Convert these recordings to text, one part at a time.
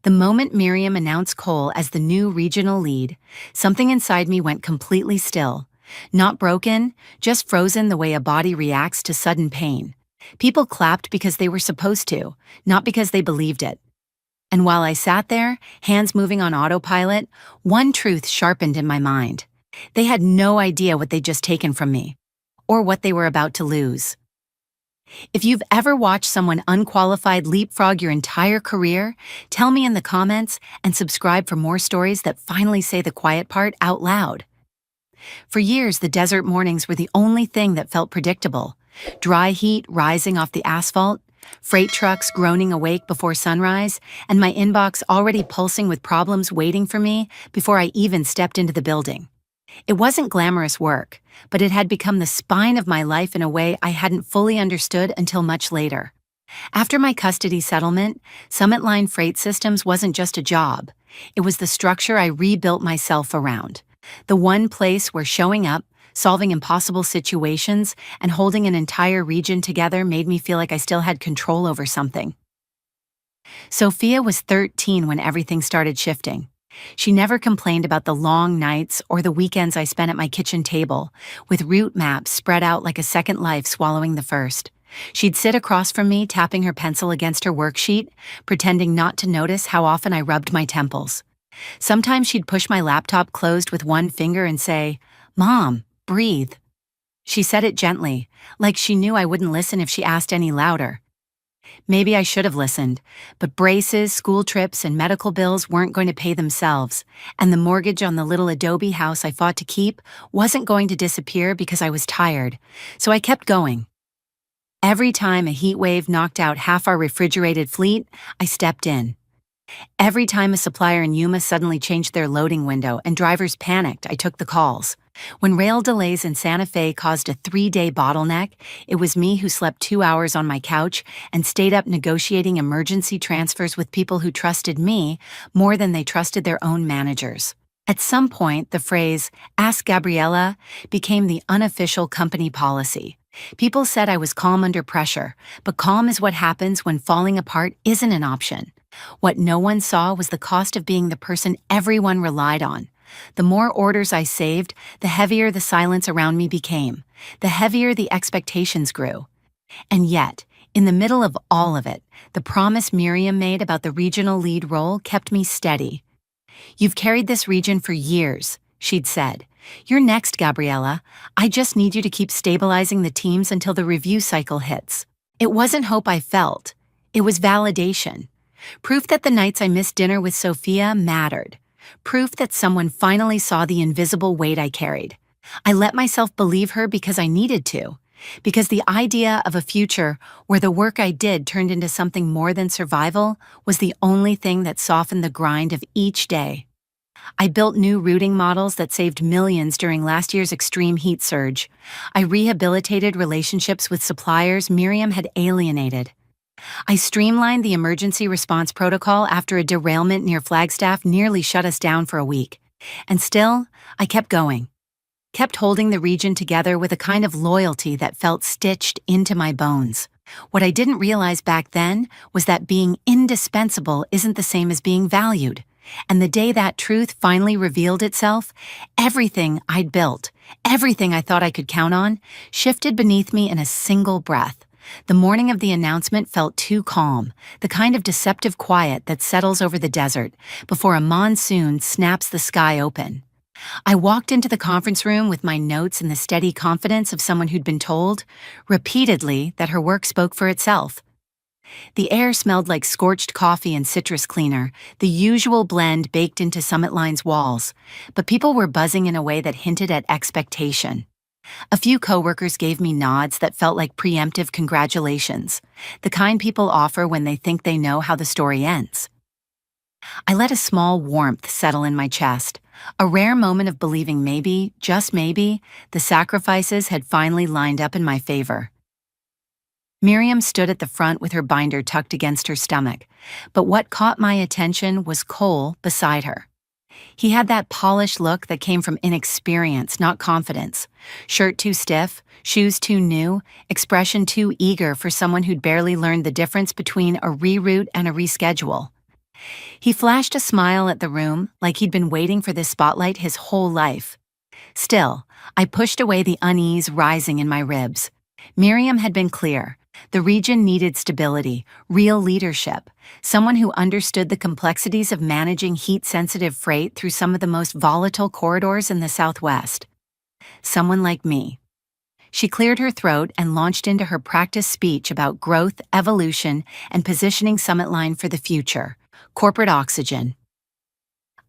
The moment Miriam announced Cole as the new regional lead, something inside me went completely still. Not broken, just frozen the way a body reacts to sudden pain. People clapped because they were supposed to, not because they believed it. And while I sat there, hands moving on autopilot, one truth sharpened in my mind. They had no idea what they'd just taken from me, or what they were about to lose. If you've ever watched someone unqualified leapfrog your entire career, tell me in the comments and subscribe for more stories that finally say the quiet part out loud. For years, the desert mornings were the only thing that felt predictable. Dry heat rising off the asphalt, freight trucks groaning awake before sunrise, and my inbox already pulsing with problems waiting for me before I even stepped into the building. It wasn't glamorous work, but it had become the spine of my life in a way I hadn't fully understood until much later. After my custody settlement, Summit Line Freight Systems wasn't just a job. It was the structure I rebuilt myself around. The one place where showing up, solving impossible situations, and holding an entire region together made me feel like I still had control over something. Sophia was 13 when everything started shifting. She never complained about the long nights or the weekends I spent at my kitchen table, with route maps spread out like a second life swallowing the first. She'd sit across from me, tapping her pencil against her worksheet, pretending not to notice how often I rubbed my temples. Sometimes she'd push my laptop closed with one finger and say, "Mom, breathe." She said it gently, like she knew I wouldn't listen if she asked any louder. Maybe I should have listened, but braces, school trips, and medical bills weren't going to pay themselves, and the mortgage on the little adobe house I fought to keep wasn't going to disappear because I was tired, so I kept going. Every time a heat wave knocked out half our refrigerated fleet, I stepped in. Every time a supplier in Yuma suddenly changed their loading window and drivers panicked, I took the calls. When rail delays in Santa Fe caused a 3-day bottleneck, it was me who slept 2 hours on my couch and stayed up negotiating emergency transfers with people who trusted me more than they trusted their own managers. At some point, the phrase, "Ask Gabriella," became the unofficial company policy. People said I was calm under pressure, but calm is what happens when falling apart isn't an option. What no one saw was the cost of being the person everyone relied on. The more orders I saved, the heavier the silence around me became, the heavier the expectations grew. And yet, in the middle of all of it, the promise Miriam made about the regional lead role kept me steady. "You've carried this region for years," she'd said. "You're next, Gabriella. I just need you to keep stabilizing the teams until the review cycle hits." It wasn't hope I felt. It was validation. Proof that the nights I missed dinner with Sophia mattered. Proof that someone finally saw the invisible weight I carried. I let myself believe her because I needed to. Because the idea of a future where the work I did turned into something more than survival was the only thing that softened the grind of each day. I built new routing models that saved millions during last year's extreme heat surge. I rehabilitated relationships with suppliers Miriam had alienated. I streamlined the emergency response protocol after a derailment near Flagstaff nearly shut us down for a week. And still, I kept going. Kept holding the region together with a kind of loyalty that felt stitched into my bones. What I didn't realize back then was that being indispensable isn't the same as being valued. And the day that truth finally revealed itself, everything I'd built, everything I thought I could count on, shifted beneath me in a single breath. The morning of the announcement felt too calm, the kind of deceptive quiet that settles over the desert before a monsoon snaps the sky open. I walked into the conference room with my notes in the steady confidence of someone who'd been told, repeatedly, that her work spoke for itself. The air smelled like scorched coffee and citrus cleaner, the usual blend baked into Summit Line's walls, but people were buzzing in a way that hinted at expectation. A few coworkers gave me nods that felt like preemptive congratulations, the kind people offer when they think they know how the story ends. I let a small warmth settle in my chest, a rare moment of believing maybe, just maybe, the sacrifices had finally lined up in my favor. Miriam stood at the front with her binder tucked against her stomach, but what caught my attention was Cole beside her. He had that polished look that came from inexperience, not confidence. Shirt too stiff, shoes too new, expression too eager for someone who'd barely learned the difference between a reroute and a reschedule. He flashed a smile at the room like he'd been waiting for this spotlight his whole life. Still, I pushed away the unease rising in my ribs. Miriam had been clear. The region needed stability, real leadership, someone who understood the complexities of managing heat-sensitive freight through some of the most volatile corridors in the Southwest. Someone like me. She cleared her throat and launched into her practice speech about growth, evolution, and positioning Summit Line for the future. Corporate oxygen.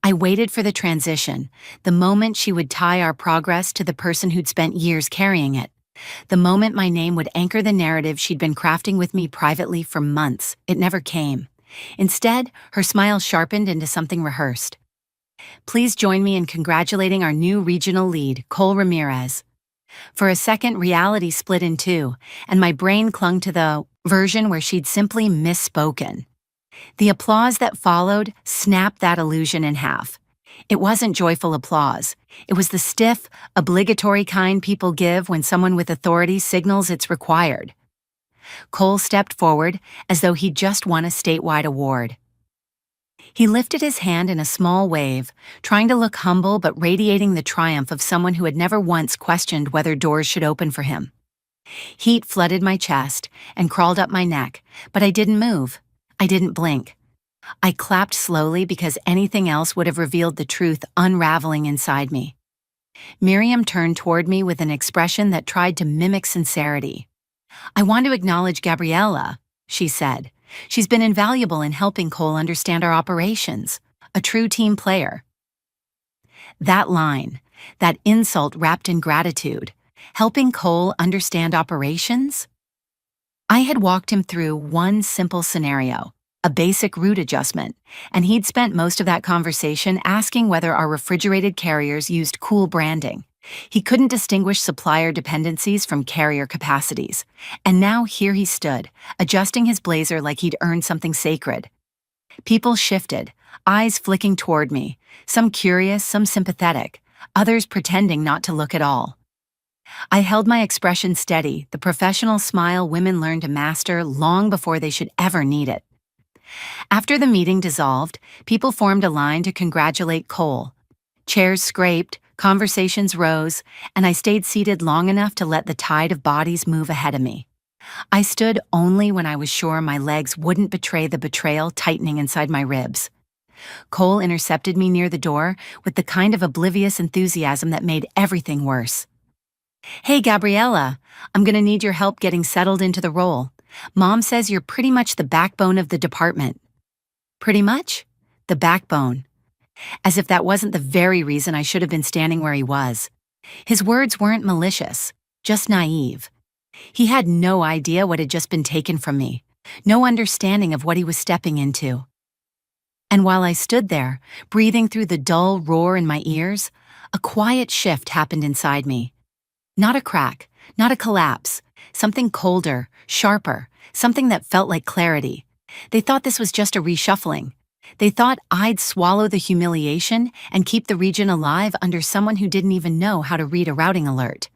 I waited for the transition, the moment she would tie our progress to the person who'd spent years carrying it. The moment my name would anchor the narrative she'd been crafting with me privately for months. It never came. Instead, her smile sharpened into something rehearsed. Please join me in congratulating our new regional lead, Cole Ramirez. For a second, reality split in two, and my brain clung to the version where she'd simply misspoken. The applause that followed snapped that illusion in half. It wasn't joyful applause. It was the stiff, obligatory kind people give when someone with authority signals it's required. Cole stepped forward as though he'd just won a statewide award. He lifted his hand in a small wave, trying to look humble but radiating the triumph of someone who had never once questioned whether doors should open for him. Heat flooded my chest and crawled up my neck, but I didn't move. I didn't blink. I clapped slowly because anything else would have revealed the truth unraveling inside me. Miriam turned toward me with an expression that tried to mimic sincerity. I want to acknowledge Gabriella, she said. She's been invaluable in helping Cole understand our operations, a true team player. That line, that insult wrapped in gratitude, helping Cole understand operations? I had walked him through one simple scenario, a basic route adjustment, and he'd spent most of that conversation asking whether our refrigerated carriers used cool branding. He couldn't distinguish supplier dependencies from carrier capacities, and now here he stood, adjusting his blazer like he'd earned something sacred. People shifted, eyes flicking toward me, some curious, some sympathetic, others pretending not to look at all. I held my expression steady, the professional smile women learn to master long before they should ever need it. After the meeting dissolved, people formed a line to congratulate Cole. Chairs scraped, conversations rose, and I stayed seated long enough to let the tide of bodies move ahead of me. I stood only when I was sure my legs wouldn't betray the betrayal tightening inside my ribs. Cole intercepted me near the door with the kind of oblivious enthusiasm that made everything worse. Hey, Gabriella, I'm gonna need your help getting settled into the role. Mom says you're pretty much the backbone of the department. Pretty much? The backbone. As if that wasn't the very reason I should have been standing where he was. His words weren't malicious, just naive. He had no idea what had just been taken from me, no understanding of what he was stepping into. And while I stood there, breathing through the dull roar in my ears, a quiet shift happened inside me. Not a crack, not a collapse, something colder, sharper, something that felt like clarity. They thought this was just a reshuffling. They thought I'd swallow the humiliation and keep the region alive under someone who didn't even know how to read a routing alert.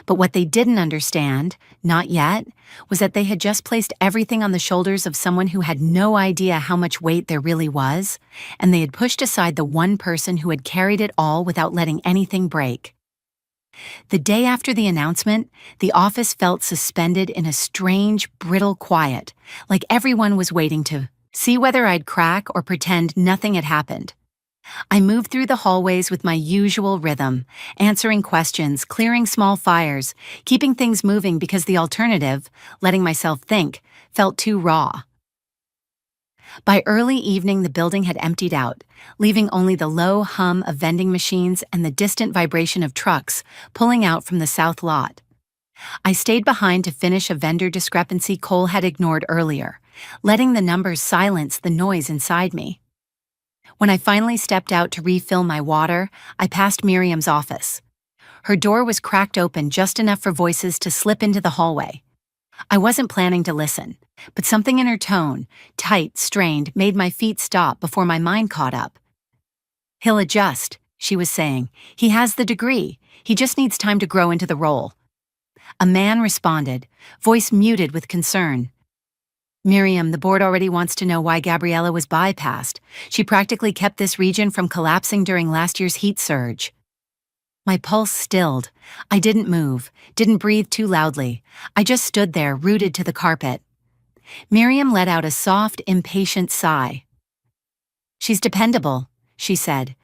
But what they didn't understand, not yet, was that they had just placed everything on the shoulders of someone who had no idea how much weight there really was, and they had pushed aside the one person who had carried it all without letting anything break. The day after the announcement, the office felt suspended in a strange, brittle quiet, like everyone was waiting to see whether I'd crack or pretend nothing had happened. I moved through the hallways with my usual rhythm, answering questions, clearing small fires, keeping things moving because the alternative, letting myself think, felt too raw. By early evening, the building had emptied out, leaving only the low hum of vending machines and the distant vibration of trucks pulling out from the south lot. I stayed behind to finish a vendor discrepancy Cole had ignored earlier, letting the numbers silence the noise inside me. When I finally stepped out to refill my water, I passed Miriam's office. Her door was cracked open just enough for voices to slip into the hallway. I wasn't planning to listen, but something in her tone, tight, strained, made my feet stop before my mind caught up. He'll adjust, she was saying. He has the degree. He just needs time to grow into the role. A man responded, voice muted with concern. Miriam, the board already wants to know why Gabriella was bypassed. She practically kept this region from collapsing during last year's heat surge. My pulse stilled. I didn't move, didn't breathe too loudly. I just stood there, rooted to the carpet. Miriam let out a soft, impatient sigh. She's dependable, she said,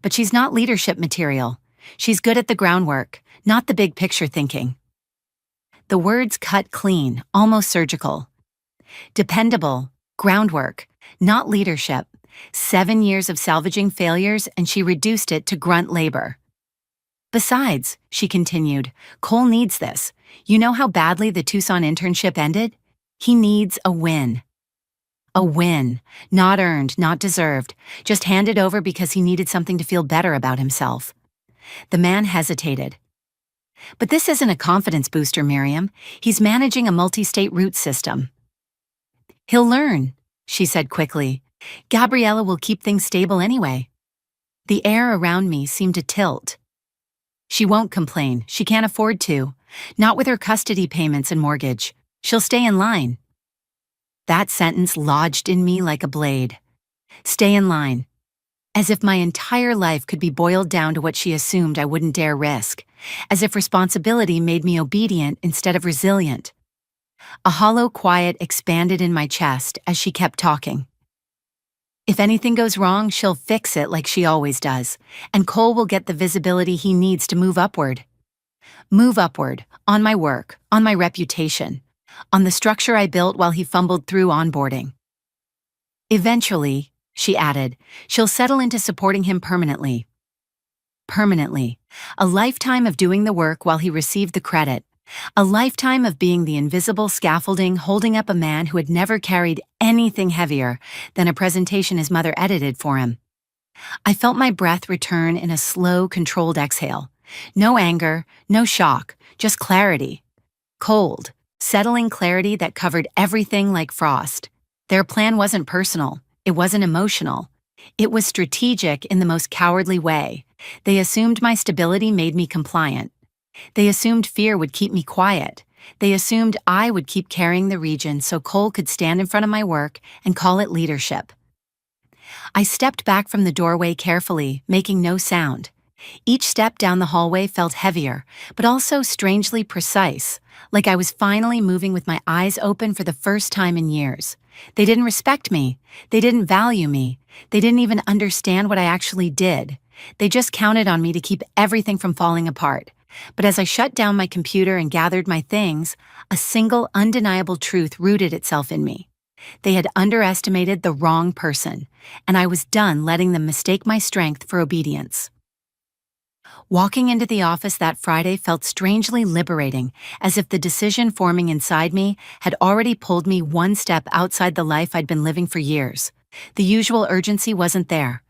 but she's not leadership material. She's good at the groundwork, not the big picture thinking. The words cut clean, almost surgical. Dependable, groundwork, not leadership. 7 years of salvaging failures, and she reduced it to grunt labor. Besides, she continued, Cole needs this. You know how badly the Tucson internship ended? He needs a win. A win. Not earned, not deserved, just handed over because he needed something to feel better about himself. The man hesitated. But this isn't a confidence booster, Miriam. He's managing a multi-state route system. He'll learn, she said quickly. Gabriella will keep things stable anyway. The air around me seemed to tilt. She won't complain. She can't afford to. Not with her custody payments and mortgage. She'll stay in line. That sentence lodged in me like a blade. Stay in line. As if my entire life could be boiled down to what she assumed I wouldn't dare risk. As if responsibility made me obedient instead of resilient. A hollow quiet expanded in my chest as she kept talking. If anything goes wrong, she'll fix it like she always does, and Cole will get the visibility he needs to move upward. Move upward, on my work, on my reputation, on the structure I built while he fumbled through onboarding. Eventually, she added, she'll settle into supporting him permanently. Permanently. A lifetime of doing the work while he received the credit. A lifetime of being the invisible scaffolding holding up a man who had never carried anything heavier than a presentation his mother edited for him. I felt my breath return in a slow, controlled exhale. No anger, no shock, just clarity. Cold, settling clarity that covered everything like frost. Their plan wasn't personal. It wasn't emotional. It was strategic in the most cowardly way. They assumed my stability made me compliant. They assumed fear would keep me quiet. They assumed I would keep carrying the region so Cole could stand in front of my work and call it leadership. I stepped back from the doorway carefully, making no sound. Each step down the hallway felt heavier, but also strangely precise, like I was finally moving with my eyes open for the first time in years. They didn't respect me. They didn't value me. They didn't even understand what I actually did. They just counted on me to keep everything from falling apart. But as I shut down my computer and gathered my things, a single undeniable truth rooted itself in me. They had underestimated the wrong person, and I was done letting them mistake my strength for obedience. Walking into the office that Friday felt strangely liberating, as if the decision forming inside me had already pulled me one step outside the life I'd been living for years. The usual urgency wasn't there.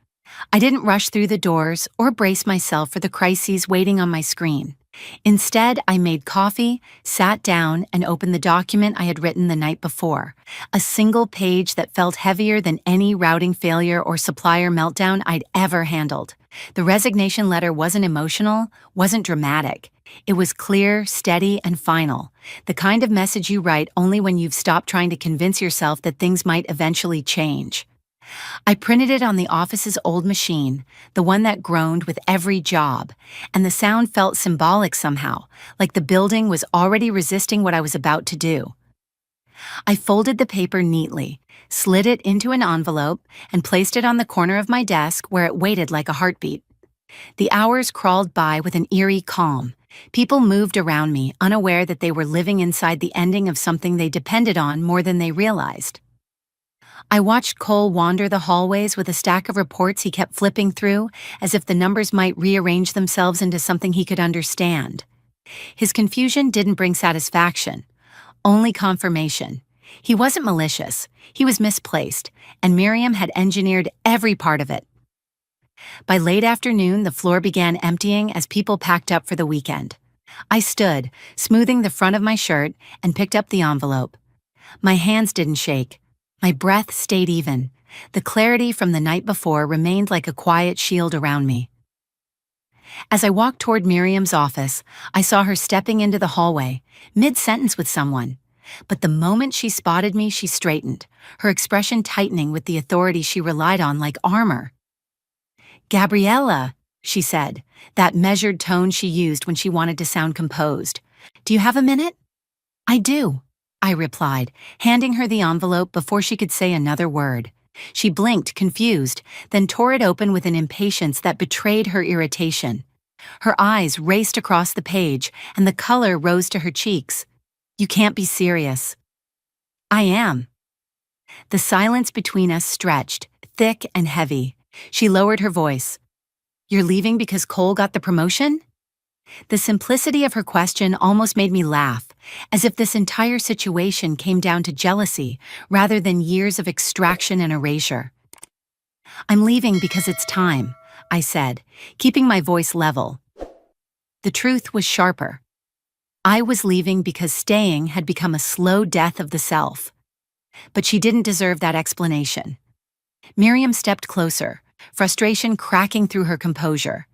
I didn't rush through the doors or brace myself for the crises waiting on my screen. Instead, I made coffee, sat down, and opened the document I had written the night before, a single page that felt heavier than any routing failure or supplier meltdown I'd ever handled. The resignation letter wasn't emotional, wasn't dramatic. It was clear, steady, and final, the kind of message you write only when you've stopped trying to convince yourself that things might eventually change. I printed it on the office's old machine, the one that groaned with every job, and the sound felt symbolic somehow, like the building was already resisting what I was about to do. I folded the paper neatly, slid it into an envelope, and placed it on the corner of my desk where it waited like a heartbeat. The hours crawled by with an eerie calm. People moved around me, unaware that they were living inside the ending of something they depended on more than they realized. I watched Cole wander the hallways with a stack of reports he kept flipping through, as if the numbers might rearrange themselves into something he could understand. His confusion didn't bring satisfaction, only confirmation. He wasn't malicious, he was misplaced, and Miriam had engineered every part of it. By late afternoon, the floor began emptying as people packed up for the weekend. I stood, smoothing the front of my shirt, and picked up the envelope. My hands didn't shake. My breath stayed even. The clarity from the night before remained like a quiet shield around me. As I walked toward Miriam's office, I saw her stepping into the hallway, mid-sentence with someone. But the moment she spotted me, she straightened, her expression tightening with the authority she relied on like armor. "Gabriella," she said, that measured tone she used when she wanted to sound composed. "Do you have a minute?" "I do," I replied, handing her the envelope before she could say another word. She blinked, confused, then tore it open with an impatience that betrayed her irritation. Her eyes raced across the page, and the color rose to her cheeks. "You can't be serious." "I am." The silence between us stretched, thick and heavy. She lowered her voice. "You're leaving because Cole got the promotion?" The simplicity of her question almost made me laugh, as if this entire situation came down to jealousy rather than years of extraction and erasure. "I'm leaving because it's time," I said, keeping my voice level. The truth was sharper. I was leaving because staying had become a slow death of the self. But she didn't deserve that explanation. Miriam stepped closer, frustration cracking through her composure.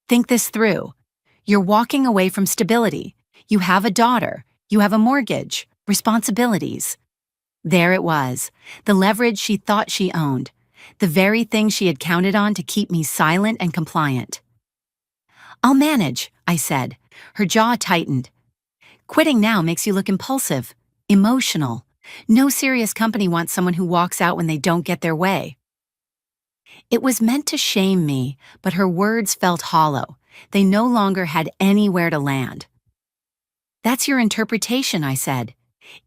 "Think this through. You're walking away from stability. You have a daughter. You have a mortgage, responsibilities." There it was, the leverage she thought she owned, the very thing she had counted on to keep me silent and compliant. "I'll manage," I said. Her jaw tightened. "Quitting now makes you look impulsive, emotional. No serious company wants someone who walks out when they don't get their way." It was meant to shame me, but her words felt hollow. They no longer had anywhere to land. "That's your interpretation," I said.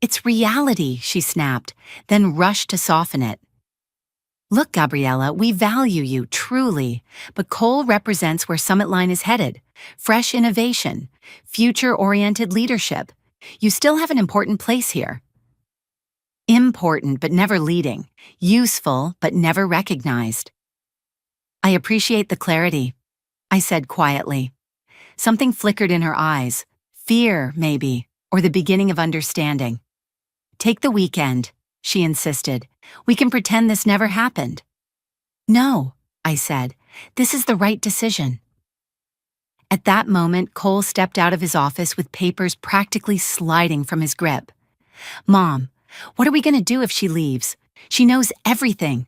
"It's reality," she snapped, then rushed to soften it. "Look, Gabriella, we value you, truly, but Cole represents where Summit Line is headed. Fresh innovation, future-oriented leadership. You still have an important place here." Important but never leading, useful but never recognized. "I appreciate the clarity," I said quietly. Something flickered in her eyes. Fear, maybe, or the beginning of understanding. "Take the weekend," she insisted. "We can pretend this never happened." "No," I said. "This is the right decision." At that moment, Cole stepped out of his office with papers practically sliding from his grip. "Mom, what are we going to do if she leaves? She knows everything."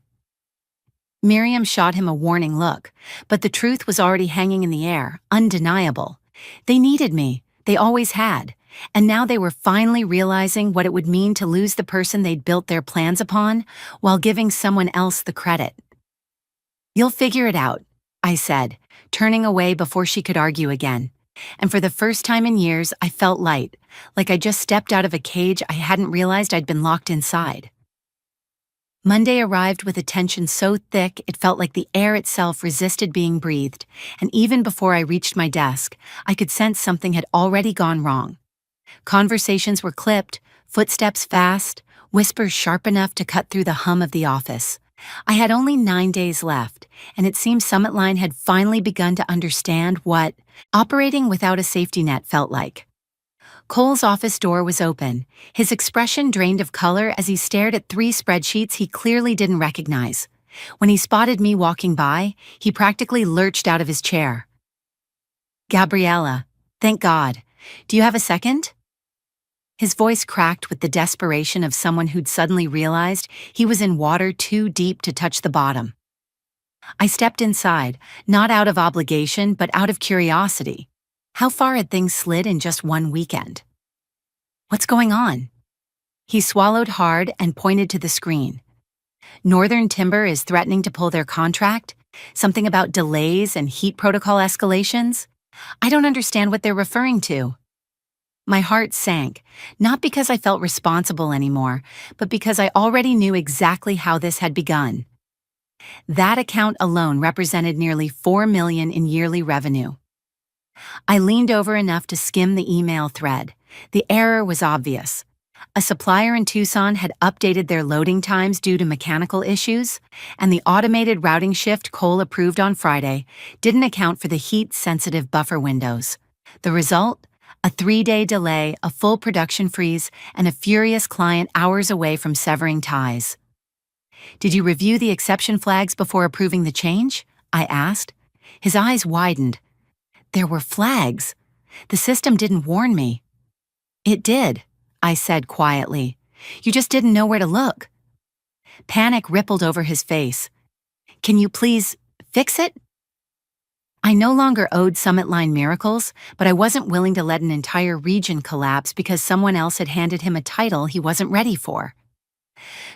Miriam shot him a warning look, but the truth was already hanging in the air, undeniable. They needed me. They always had. And now they were finally realizing what it would mean to lose the person they'd built their plans upon while giving someone else the credit. "You'll figure it out," I said, turning away before she could argue again. And for the first time in years, I felt light, like I just stepped out of a cage I hadn't realized I'd been locked inside. Monday arrived with a tension so thick it felt like the air itself resisted being breathed, and even before I reached my desk, I could sense something had already gone wrong. Conversations were clipped, footsteps fast, whispers sharp enough to cut through the hum of the office. I had only 9 days left, and it seemed Summit Line had finally begun to understand what operating without a safety net felt like. Cole's office door was open, his expression drained of color as he stared at 3 spreadsheets he clearly didn't recognize. When he spotted me walking by, he practically lurched out of his chair. "Gabriella, thank God. Do you have a second?" His voice cracked with the desperation of someone who'd suddenly realized he was in water too deep to touch the bottom. I stepped inside, not out of obligation, but out of curiosity. How far had things slid in just one weekend? "What's going on?" He swallowed hard and pointed to the screen. "Northern Timber is threatening to pull their contract? Something about delays and heat protocol escalations? I don't understand what they're referring to." My heart sank, not because I felt responsible anymore, but because I already knew exactly how this had begun. That account alone represented nearly $4 million in yearly revenue. I leaned over enough to skim the email thread. The error was obvious. A supplier in Tucson had updated their loading times due to mechanical issues, and the automated routing shift Cole approved on Friday didn't account for the heat-sensitive buffer windows. The result? A 3-day delay, a full production freeze, and a furious client hours away from severing ties. "Did you review the exception flags before approving the change?" I asked. His eyes widened. "There were flags. The system didn't warn me." "It did," I said quietly. You just didn't know where to look. Panic rippled over his face. Can you please fix it? I no longer owed Summit Line miracles, but I wasn't willing to let an entire region collapse because someone else had handed him a title he wasn't ready for.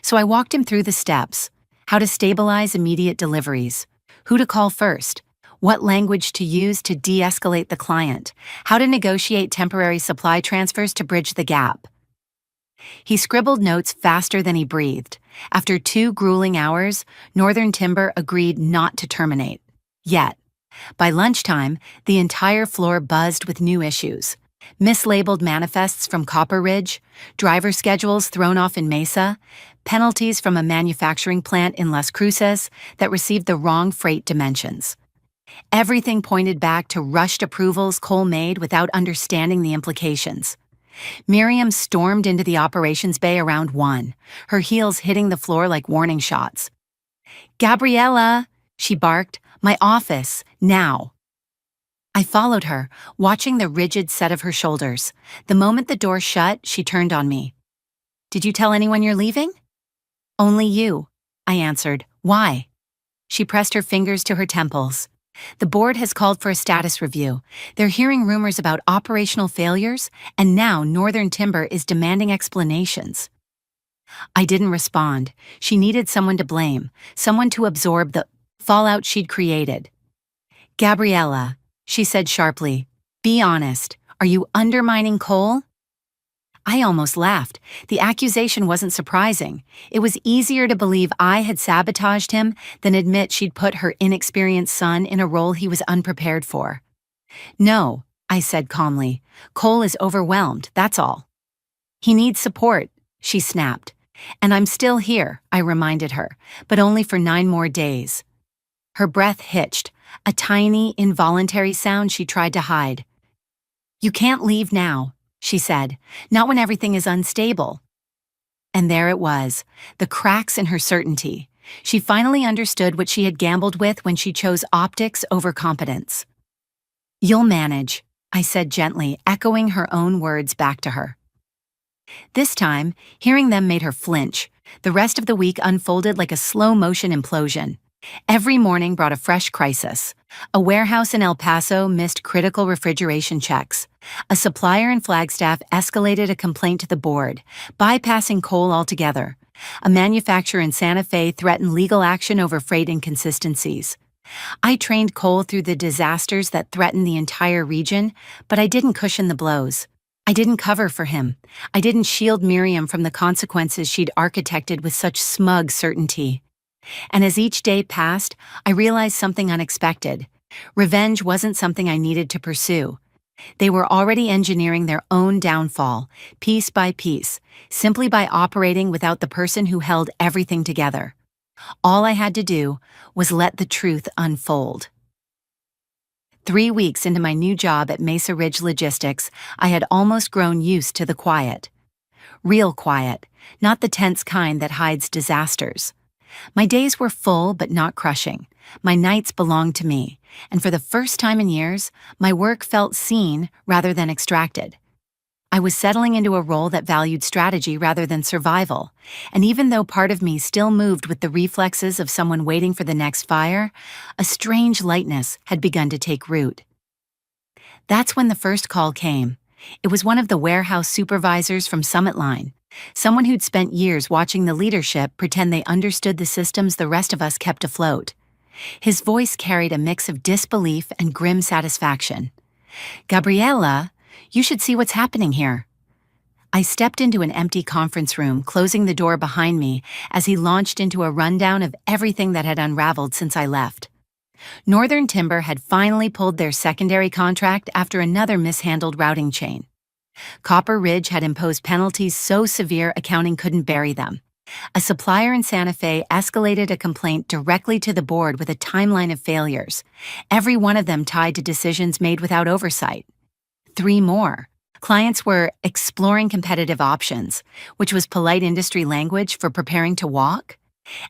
So I walked him through the steps: how to stabilize immediate deliveries, who to call first, what language to use to de-escalate the client, how to negotiate temporary supply transfers to bridge the gap. He scribbled notes faster than he breathed. After 2 grueling hours, Northern Timber agreed not to terminate. Yet, by lunchtime, the entire floor buzzed with new issues. Mislabeled manifests from Copper Ridge, driver schedules thrown off in Mesa, penalties from a manufacturing plant in Las Cruces that received the wrong freight dimensions. Everything pointed back to rushed approvals Cole made without understanding the implications. Miriam stormed into the operations bay around 1, her heels hitting the floor like warning shots. "Gabriella," she barked, "my office, now." I followed her, watching the rigid set of her shoulders. The moment the door shut, she turned on me. "Did you tell anyone you're leaving?" "Only you," I answered. "Why?" She pressed her fingers to her temples. "The board has called for a status review. They're hearing rumors about operational failures, and now Northern Timber is demanding explanations." I didn't respond. She needed someone to blame, someone to absorb the fallout she'd created. "Gabriella," she said sharply, "be honest. Are you undermining Cole?" I almost laughed. The accusation wasn't surprising. It was easier to believe I had sabotaged him than admit she'd put her inexperienced son in a role he was unprepared for. "No," I said calmly. "Cole is overwhelmed, that's all." "He needs support," she snapped. "And I'm still here," I reminded her, "but only for 9 more days." Her breath hitched, a tiny, involuntary sound she tried to hide. "You can't leave now," she said, "not when everything is unstable." And there it was, the cracks in her certainty. She finally understood what she had gambled with when she chose optics over competence. "You'll manage," I said gently, echoing her own words back to her. This time, hearing them made her flinch. The rest of the week unfolded like a slow-motion implosion. Every morning brought a fresh crisis. A warehouse in El Paso missed critical refrigeration checks. A supplier in Flagstaff escalated a complaint to the board, bypassing Cole altogether. A manufacturer in Santa Fe threatened legal action over freight inconsistencies. I trained Cole through the disasters that threatened the entire region, but I didn't cushion the blows. I didn't cover for him. I didn't shield Miriam from the consequences she'd architected with such smug certainty. And as each day passed, I realized something unexpected. Revenge wasn't something I needed to pursue. They were already engineering their own downfall, piece by piece, simply by operating without the person who held everything together. All I had to do was let the truth unfold. 3 weeks into my new job at Mesa Ridge Logistics, I had almost grown used to the quiet. Real quiet, not the tense kind that hides disasters. My days were full but not crushing. My nights belonged to me, and for the first time in years, my work felt seen rather than extracted. I was settling into a role that valued strategy rather than survival, and even though part of me still moved with the reflexes of someone waiting for the next fire, a strange lightness had begun to take root. That's when the first call came. It was one of the warehouse supervisors from Summit Line, someone who'd spent years watching the leadership pretend they understood the systems the rest of us kept afloat. His voice carried a mix of disbelief and grim satisfaction. "Gabriella, you should see what's happening here." I stepped into an empty conference room, closing the door behind me as he launched into a rundown of everything that had unraveled since I left. Northern Timber had finally pulled their secondary contract after another mishandled routing chain. Copper Ridge had imposed penalties so severe accounting couldn't bury them. A supplier in Santa Fe escalated a complaint directly to the board with a timeline of failures, every one of them tied to decisions made without oversight. 3 more. Clients were exploring competitive options, which was polite industry language for preparing to walk.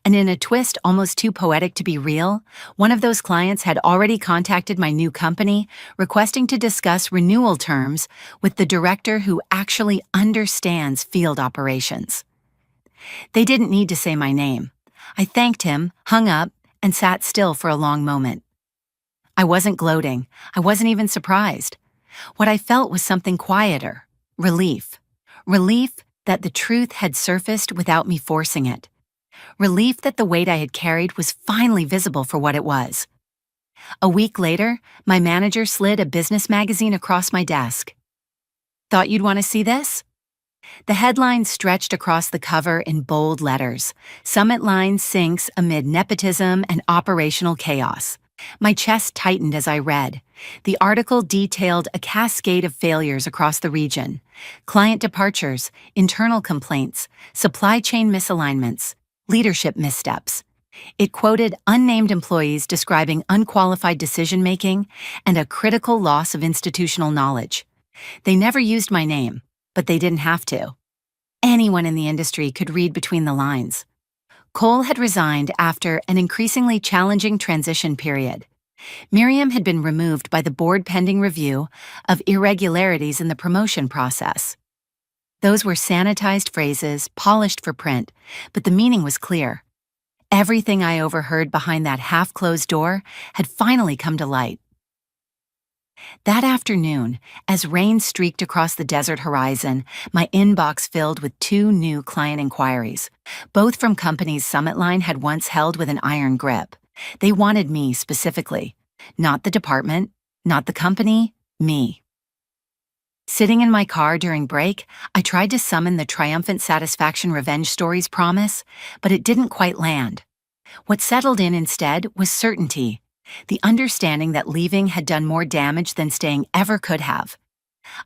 And in a twist almost too poetic to be real, one of those clients had already contacted my new company, requesting to discuss renewal terms with the director who actually understands field operations. They didn't need to say my name. I thanked him, hung up, and sat still for a long moment. I wasn't gloating. I wasn't even surprised. What I felt was something quieter. Relief. Relief that the truth had surfaced without me forcing it. Relief that the weight I had carried was finally visible for what it was. A week later, my manager slid a business magazine across my desk. "Thought you'd want to see this?" The headline stretched across the cover in bold letters. "Summit Line sinks amid nepotism and operational chaos." My chest tightened as I read. The article detailed a cascade of failures across the region: client departures, internal complaints, supply chain misalignments, leadership missteps. It quoted unnamed employees describing unqualified decision-making and a critical loss of institutional knowledge. They never used my name, but they didn't have to. Anyone in the industry could read between the lines. Cole had resigned after an increasingly challenging transition period. Miriam had been removed by the board pending review of irregularities in the promotion process. Those were sanitized phrases, polished for print, but the meaning was clear. Everything I overheard behind that half-closed door had finally come to light. That afternoon, as rain streaked across the desert horizon, my inbox filled with 2 new client inquiries, both from companies Summit Line had once held with an iron grip. They wanted me specifically. Not the department, not the company, me. Sitting in my car during break, I tried to summon the triumphant satisfaction revenge stories promise, but it didn't quite land. What settled in instead was certainty. The understanding that leaving had done more damage than staying ever could have.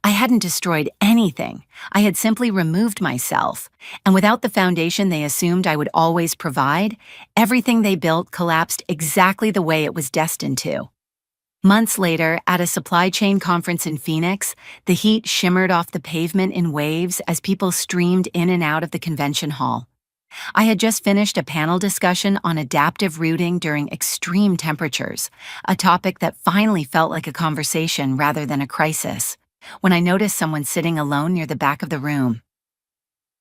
I hadn't destroyed anything. I had simply removed myself, and without the foundation they assumed I would always provide, everything they built collapsed exactly the way it was destined to. Months later, at a supply chain conference in Phoenix, the heat shimmered off the pavement in waves as people streamed in and out of the convention hall. I had just finished a panel discussion on adaptive routing during extreme temperatures, a topic that finally felt like a conversation rather than a crisis, when I noticed someone sitting alone near the back of the room.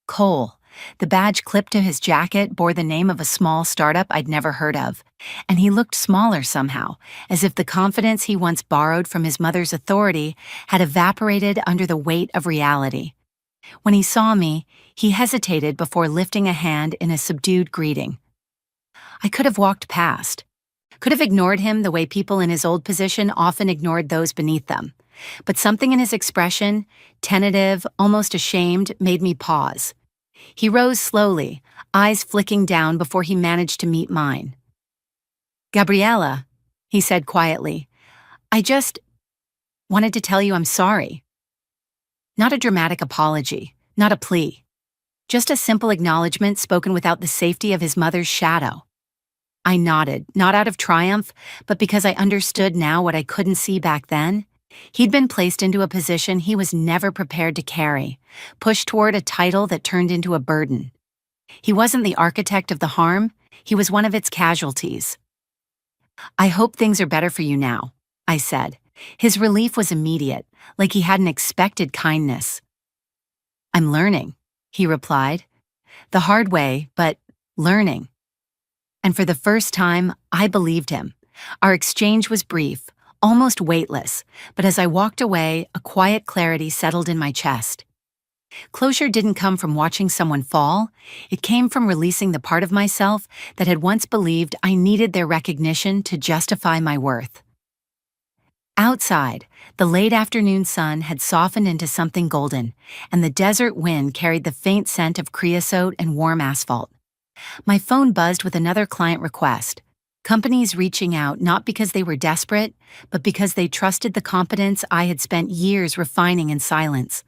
Cole. The badge clipped to his jacket bore the name of a small startup I'd never heard of, and he looked smaller somehow, as if the confidence he once borrowed from his mother's authority had evaporated under the weight of reality. When he saw me, he hesitated before lifting a hand in a subdued greeting. I could have walked past, could have ignored him the way people in his old position often ignored those beneath them, but something in his expression, tentative, almost ashamed, made me pause. He rose slowly, eyes flicking down before he managed to meet mine. "Gabriella," he said quietly, "I just wanted to tell you I'm sorry." Not a dramatic apology, not a plea. Just a simple acknowledgement spoken without the safety of his mother's shadow. I nodded, not out of triumph, but because I understood now what I couldn't see back then. He'd been placed into a position he was never prepared to carry, pushed toward a title that turned into a burden. He wasn't the architect of the harm, he was one of its casualties. "I hope things are better for you now," I said. His relief was immediate, like he hadn't expected kindness. "I'm learning," he replied. "The hard way, but learning." And for the first time, I believed him. Our exchange was brief, almost weightless, but as I walked away, a quiet clarity settled in my chest. Closure didn't come from watching someone fall, it came from releasing the part of myself that had once believed I needed their recognition to justify my worth. Outside, the late afternoon sun had softened into something golden, and the desert wind carried the faint scent of creosote and warm asphalt. My phone buzzed with another client request. Companies reaching out not because they were desperate, but because they trusted the competence I had spent years refining in silence.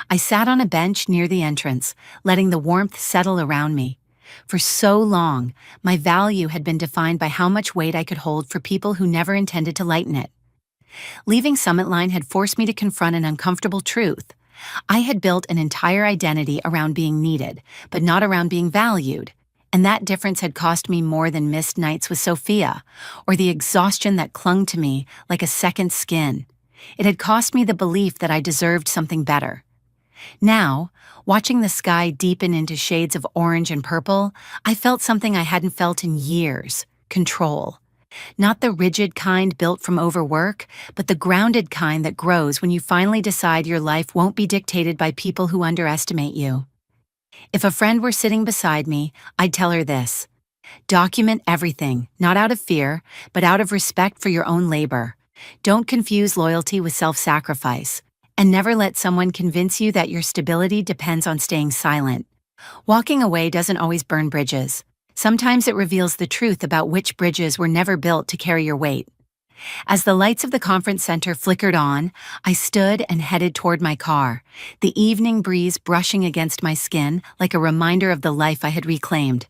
I sat on a bench near the entrance, letting the warmth settle around me. For so long, my value had been defined by how much weight I could hold for people who never intended to lighten it. Leaving Summit Line had forced me to confront an uncomfortable truth. I had built an entire identity around being needed, but not around being valued. And that difference had cost me more than missed nights with Sophia, or the exhaustion that clung to me like a second skin. It had cost me the belief that I deserved something better. Now, watching the sky deepen into shades of orange and purple, I felt something I hadn't felt in years: control. Not the rigid kind built from overwork, but the grounded kind that grows when you finally decide your life won't be dictated by people who underestimate you. If a friend were sitting beside me, I'd tell her this: document everything, not out of fear, but out of respect for your own labor. Don't confuse loyalty with self-sacrifice. And never let someone convince you that your stability depends on staying silent. Walking away doesn't always burn bridges. Sometimes it reveals the truth about which bridges were never built to carry your weight. As the lights of the conference center flickered on, I stood and headed toward my car, the evening breeze brushing against my skin like a reminder of the life I had reclaimed.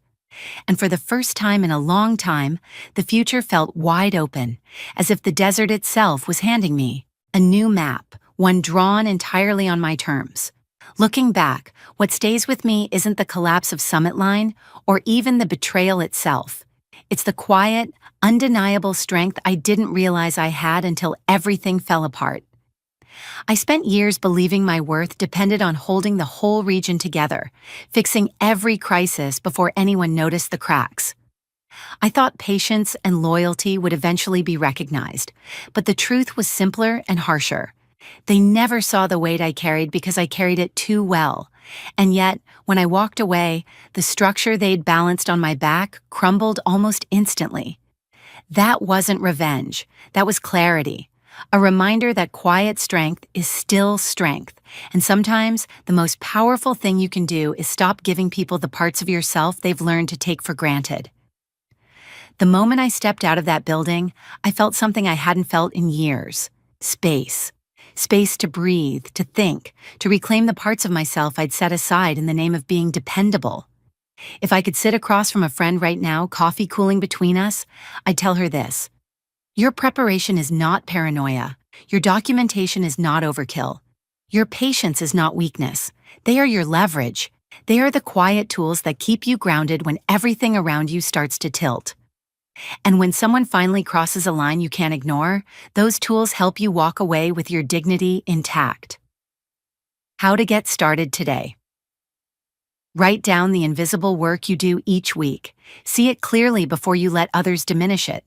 And for the first time in a long time, the future felt wide open, as if the desert itself was handing me a new map, one drawn entirely on my terms. Looking back, what stays with me isn't the collapse of Summit Line or even the betrayal itself. It's the quiet, undeniable strength I didn't realize I had until everything fell apart. I spent years believing my worth depended on holding the whole region together, fixing every crisis before anyone noticed the cracks. I thought patience and loyalty would eventually be recognized, but the truth was simpler and harsher. They never saw the weight I carried because I carried it too well. And yet, when I walked away, the structure they'd balanced on my back crumbled almost instantly. That wasn't revenge. That was clarity. A reminder that quiet strength is still strength. And sometimes, the most powerful thing you can do is stop giving people the parts of yourself they've learned to take for granted. The moment I stepped out of that building, I felt something I hadn't felt in years: space. Space to breathe, to think, to reclaim the parts of myself I'd set aside in the name of being dependable. If I could sit across from a friend right now, coffee cooling between us, I'd tell her this: your preparation is not paranoia. Your documentation is not overkill. Your patience is not weakness. They are your leverage. They are the quiet tools that keep you grounded when everything around you starts to tilt. And when someone finally crosses a line you can't ignore, those tools help you walk away with your dignity intact. How to get started today. Write down the invisible work you do each week. See it clearly before you let others diminish it.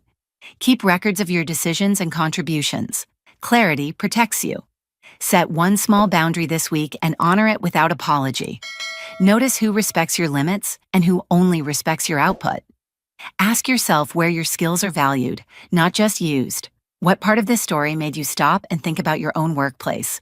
Keep records of your decisions and contributions. Clarity protects you. Set one small boundary this week and honor it without apology. Notice who respects your limits and who only respects your output. Ask yourself where your skills are valued, not just used. What part of this story made you stop and think about your own workplace?